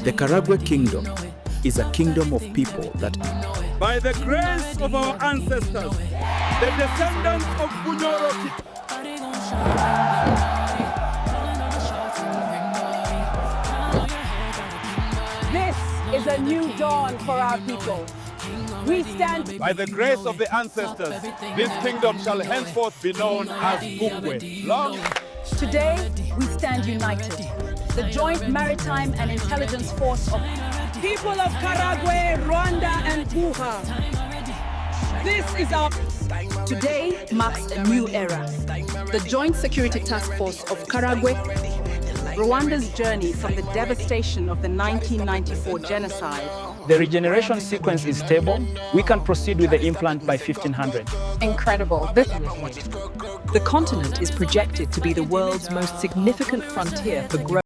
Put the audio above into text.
The Karagwe Kingdom is a kingdom of people that, by the grace of our ancestors, the descendants of Bunyoro, this is a new dawn for our people. We stand by the grace of the ancestors, this kingdom shall henceforth be known as Bukwe. Long. Today, we stand united. The Joint Maritime and Intelligence Force of people of Karagwe, Rwanda, and Buha. This is our... Today marks a new era. The Joint Security Task Force of Karagwe, Rwanda's journey from the devastation of the 1994 genocide. The regeneration sequence is stable. We can proceed with the implant by 1500. Incredible. The continent is projected to be the world's most significant frontier for growth.